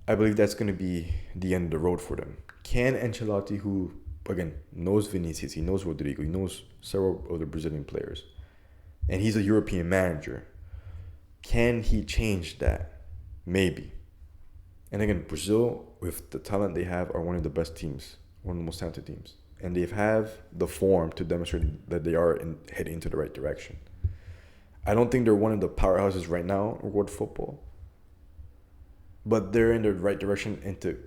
I believe that's going to be the end of the road for them. Can Ancelotti, who, again, knows Vinicius, he knows Rodrigo, he knows several other Brazilian players, and he's a European manager, can he change that? Maybe. And again, Brazil, with the talent they have, are one of the best teams, one of the most talented teams. And they have the form to demonstrate that they are heading into the right direction. I don't think they're one of the powerhouses right now in world football, but they're in the right direction into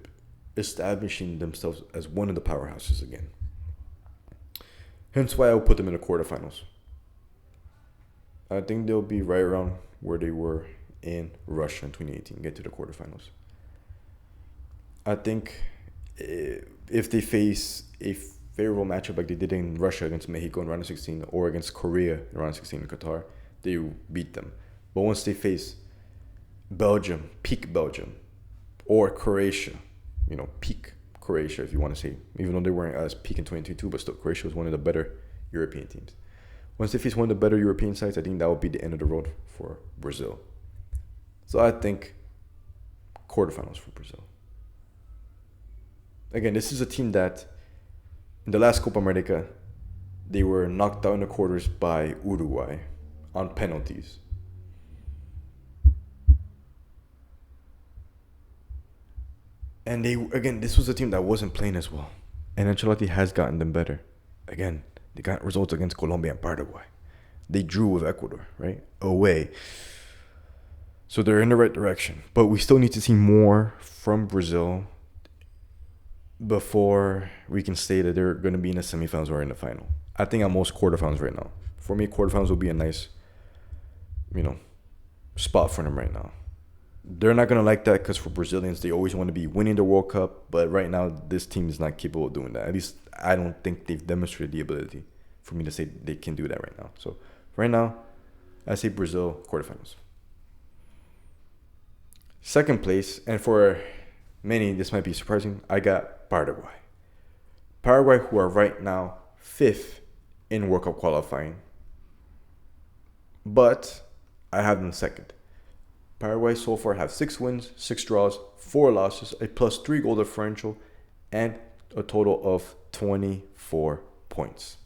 establishing themselves as one of the powerhouses again. Hence why I will put them in the quarterfinals. I think they'll be right around where they were in Russia in 2018, get to the quarterfinals. I think if they face a favorable matchup like they did in Russia against Mexico in round of 16 or against Korea in round of 16 in Qatar, they will beat them. But once they face Belgium, peak Belgium, or Croatia, peak Croatia, if you want to say, even though they weren't as peak in 2022, but still Croatia was one of the better European teams. Once they face one of the better European sides, I think that will be the end of the road for Brazil. So I think quarterfinals for Brazil. Again, this is a team that in the last Copa America, they were knocked out in the quarters by Uruguay on penalties. And this was a team that wasn't playing as well. And Ancelotti has gotten them better. Again, they got results against Colombia and Paraguay. They drew with Ecuador, right? Away. So they're in the right direction. But we still need to see more from Brazil before we can say that they're going to be in the semifinals or in the final. I think at most quarterfinals right now. For me, quarterfinals will be a nice, spot for them right now. They're not going to like that because for Brazilians, they always want to be winning the World Cup. But right now, this team is not capable of doing that. At least I don't think they've demonstrated the ability for me to say they can do that right now. So right now, I say Brazil quarterfinals. Second place, and for many, this might be surprising, I got Paraguay. Paraguay, who are right now fifth in World Cup qualifying. But I have them second. Paraguay so far have 6 wins, 6 draws, 4 losses, a +3 goal differential, and a total of 24 points.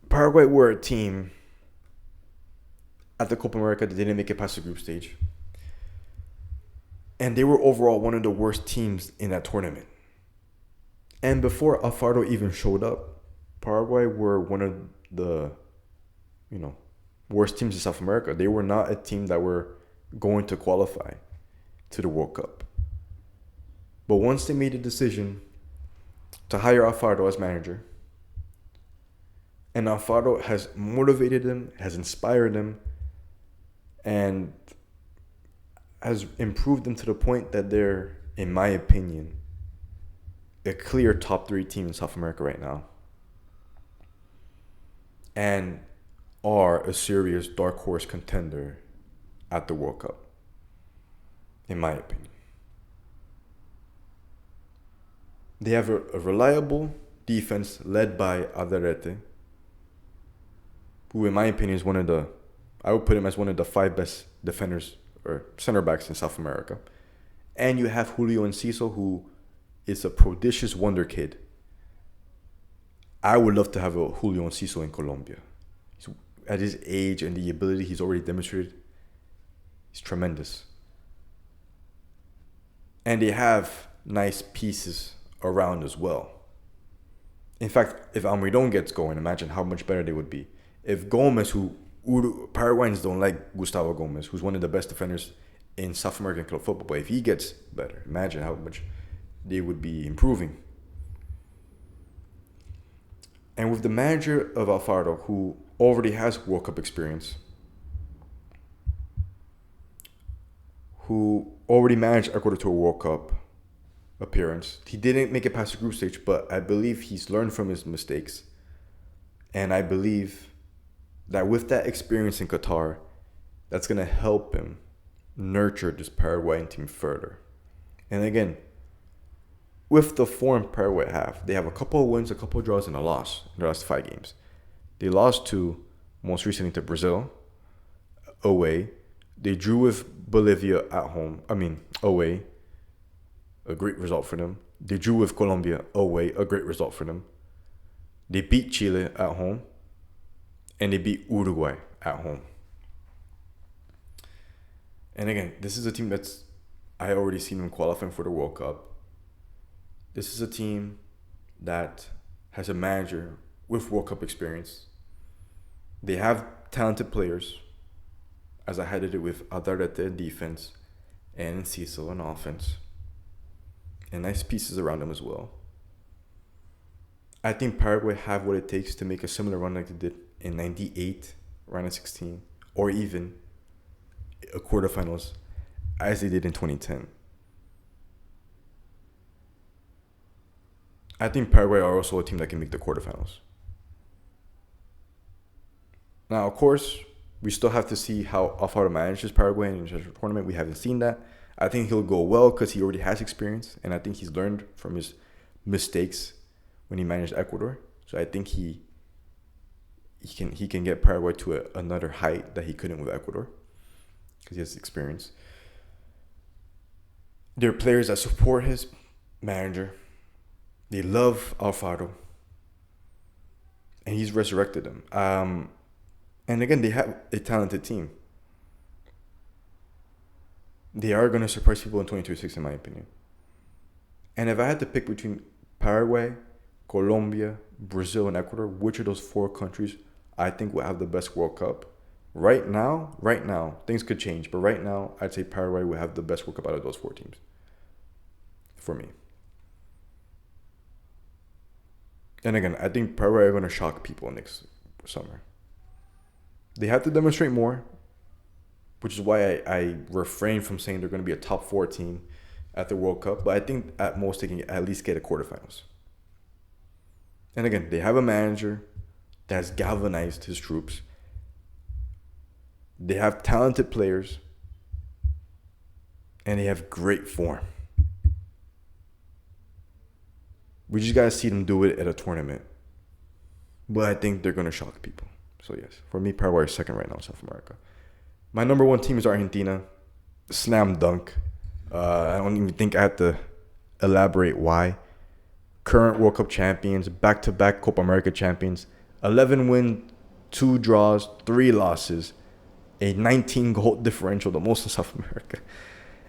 Paraguay were a team at the Copa America that didn't make it past the group stage. And they were overall one of the worst teams in that tournament. And before Alfaro even showed up, Paraguay were one of the, worst teams in South America. They were not a team that were going to qualify to the World Cup. But once they made the decision to hire Alfaro as manager, and Alfaro has motivated them, has inspired them, and has improved them to the point that they're, in my opinion, a clear top 3 team in South America right now. And are a serious dark horse contender at the World Cup, in my opinion. They have a reliable defense led by Alderete, who in my opinion is I would put him as one of the 5 best defenders or center backs in South America. And you have Julio Enciso, who is a prodigious wonder kid. I would love to have a Julio Enciso in Colombia. At his age and the ability he's already demonstrated, he's tremendous. And they have nice pieces around as well. In fact, if Almiron gets going, imagine how much better they would be. If Gomez, Paraguayans don't like Gustavo Gomez, who's one of the best defenders in South American club football, but if he gets better, imagine how much they would be improving. And with the manager of Alfaro, who already has World Cup experience, who already managed Ecuador to a World Cup appearance. He didn't make it past the group stage, but I believe he's learned from his mistakes. And I believe that with that experience in Qatar, that's going to help him nurture this Paraguayan team further. And again, with the form Paraguay have, they have a couple of wins, a couple of draws, and a loss in the last 5 games. They lost most recently to Brazil away. They drew with Bolivia away. A great result for them. They drew with Colombia away. A great result for them. They beat Chile at home. And they beat Uruguay at home. And again, this is a team I already seen them qualifying for the World Cup. This is a team that has a manager with World Cup experience. They have talented players, as I had it with Alderete in defense and Enciso in offense. And nice pieces around them as well. I think Paraguay have what it takes to make a similar run like they did in 98, round of 16, or even a quarterfinals as they did in 2010. I think Paraguay are also a team that can make the quarterfinals. Now, of course, we still have to see how Alfaro manages Paraguay in the international tournament. We haven't seen that. I think he'll go well because he already has experience, and I think he's learned from his mistakes when he managed Ecuador. So I think he can get Paraguay to another height that he couldn't with Ecuador because he has experience. There are players that support his manager. They love Alfaro, and he's resurrected them. And again, they have a talented team. They are going to surprise people in 2026, in my opinion. And if I had to pick between Paraguay, Colombia, Brazil, and Ecuador, which of those four countries I think will have the best World Cup? Right now, things could change, but right now, I'd say Paraguay will have the best World Cup out of those four teams. For me. And again, I think Paraguay are going to shock people next summer. They have to demonstrate more, which is why I refrain from saying they're going to be a top four team at the World Cup. But I think at most they can at least get a quarterfinals. And again, they have a manager that has galvanized his troops. They have talented players. And they have great form. We just got to see them do it at a tournament. But I think they're going to shock people. So yes, for me, Paraguay is second right now in South America. My number one team is Argentina. Slam dunk. I don't even think I have to elaborate why. Current World Cup champions, back-to-back Copa America champions, 11 wins, 2 draws, 3 losses, a 19-goal differential, the most in South America,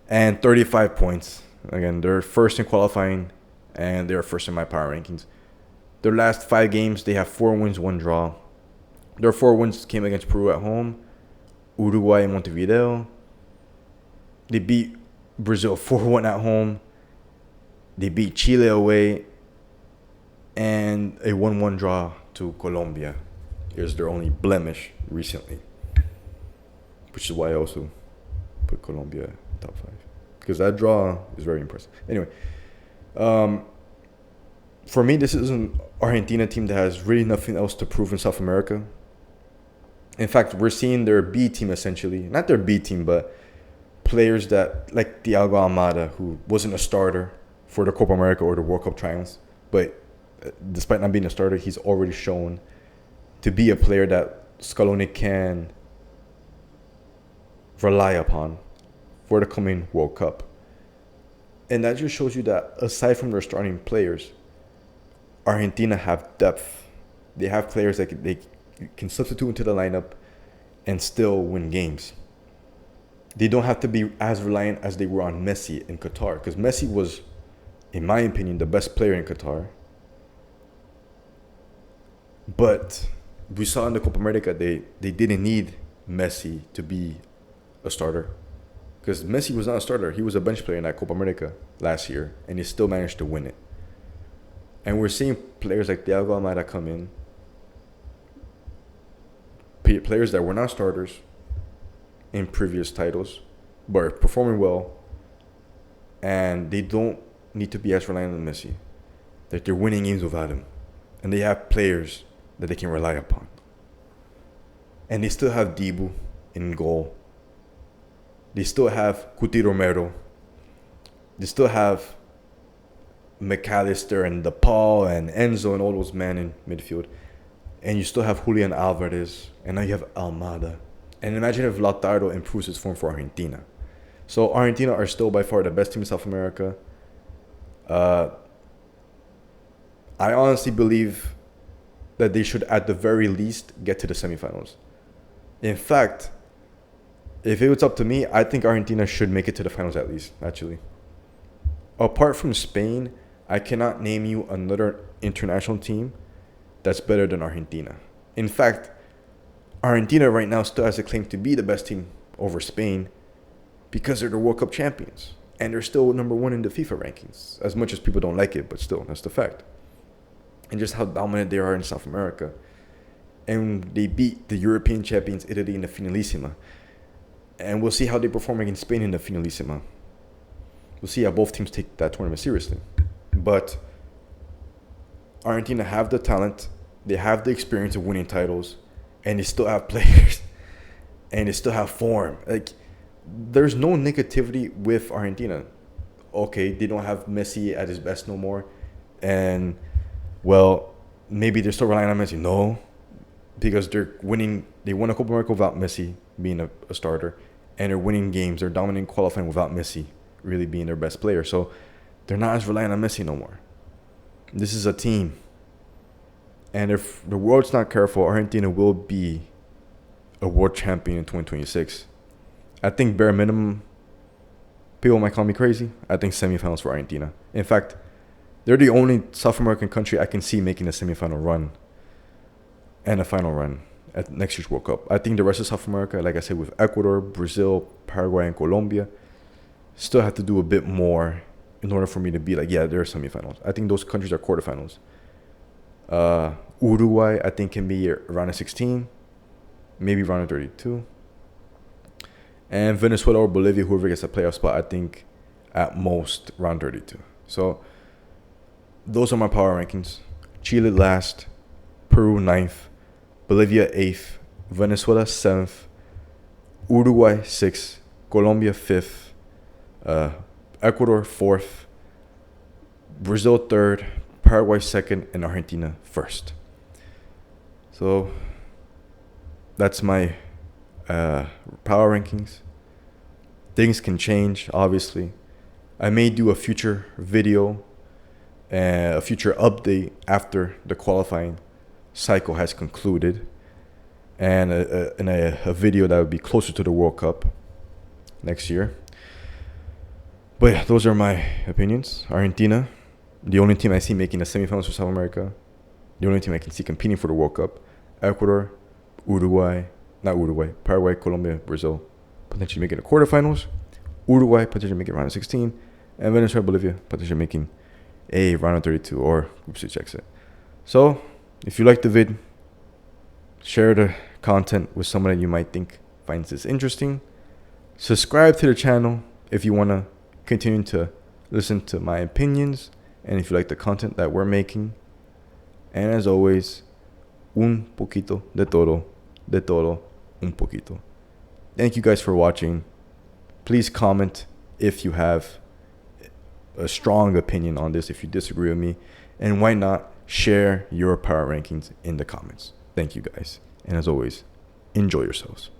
and 35 points. Again, they're first in qualifying, and they're first in my power rankings. Their last 5 games, they have 4 wins, 1 draw. Their 4 wins came against Peru at home, Uruguay and Montevideo. They beat Brazil 4-1 at home. They beat Chile away. And a 1-1 draw to Colombia is their only blemish recently. Which is why I also put Colombia top 5. Because that draw is very impressive. Anyway, for me, this is an Argentina team that has really nothing else to prove in South America. In fact, we're seeing their B team essentially. Not their B team, but players that, like Thiago Almada, who wasn't a starter for the Copa America or the World Cup triumphs. But despite not being a starter, he's already shown to be a player that Scaloni can rely upon for the coming World Cup. And that just shows you that aside from their starting players, Argentina have depth. They have players that they can substitute into the lineup and still win games. They don't have to be as reliant as they were on Messi in Qatar, because Messi was, in my opinion, the best player in Qatar. But we saw in the Copa America they didn't need Messi to be a starter, because Messi was not a starter. He was a bench player in that Copa America last year, and he still managed to win it. And we're seeing players like Thiago Almada come in, players that were not starters in previous titles, but are performing well, and they don't need to be as reliant on Messi. That they're winning games without him, and they have players that they can rely upon. And they still have Dibu in goal. They still have Cuti Romero. They still have McAllister and DePaul and Enzo and all those men in midfield. And you still have Julian Alvarez. And now you have Almada. And imagine if Lautaro improves his form for Argentina. So Argentina are still by far the best team in South America. I honestly believe that they should at the very least get to the semifinals. In fact, if it was up to me, I think Argentina should make it to the finals at least, actually. Apart from Spain, I cannot name you another international team that's better than Argentina. In fact, Argentina right now still has a claim to be the best team over Spain because they're the World Cup champions. And they're still number 1 in the FIFA rankings. As much as people don't like it, but still, that's the fact. And just how dominant they are in South America. And they beat the European champions Italy in the Finalissima. And we'll see how they perform against Spain in the Finalissima. We'll see how both teams take that tournament seriously. But Argentina have the talent, they have the experience of winning titles, and they still have players, and they still have form. Like, there's no negativity with Argentina. Okay, they don't have Messi at his best no more, and well, maybe they're still relying on Messi. No, because they're winning. They won a Copa America without Messi being a starter, and they're winning games. They're dominating qualifying without Messi really being their best player. So they're not as reliant on Messi no more. This is a team. And if the world's not careful, Argentina will be a world champion in 2026. I think bare minimum, People might call me crazy. I think semifinals for Argentina. In fact, they're the only South American country I can see making a semifinal run and a final run at next year's World Cup. I think the rest of South America, like I said, with Ecuador, Brazil, Paraguay, and Colombia, still have to do a bit more in order for me to be like, yeah, they're semifinals. I think those countries are quarterfinals. Uruguay, I think, can be round of 16, maybe round of 32. And Venezuela or Bolivia, whoever gets a playoff spot, I think at most round 32. So those are my power rankings. Chile last, Peru 9th, Bolivia 8th, Venezuela 7th, Uruguay 6th, Colombia 5th, Ecuador 4th, Brazil 3rd, Paraguay 2nd, and Argentina 1st. So that's my power rankings. Things can change, obviously. I may do a future video and a future update after the qualifying cycle has concluded, and a video that would be closer to the World Cup next year. But yeah, those are my opinions. Argentina, the only team I see making the semifinals for South America, the only team I can see competing for the World Cup. Ecuador, Paraguay, Colombia, Brazil, potentially making the quarterfinals. Uruguay, potentially making round of 16. And Venezuela, Bolivia, potentially making a round of 32 or group stage exit. So, if you like the vid, share the content with someone that you might think finds this interesting. Subscribe to the channel if you want to continue to listen to my opinions and if you like the content that we're making. And as always, un poquito de todo, un poquito. Thank you guys for watching. Please comment if you have a strong opinion on this, if you disagree with me. And why not share your power rankings in the comments. Thank you guys. And as always, enjoy yourselves.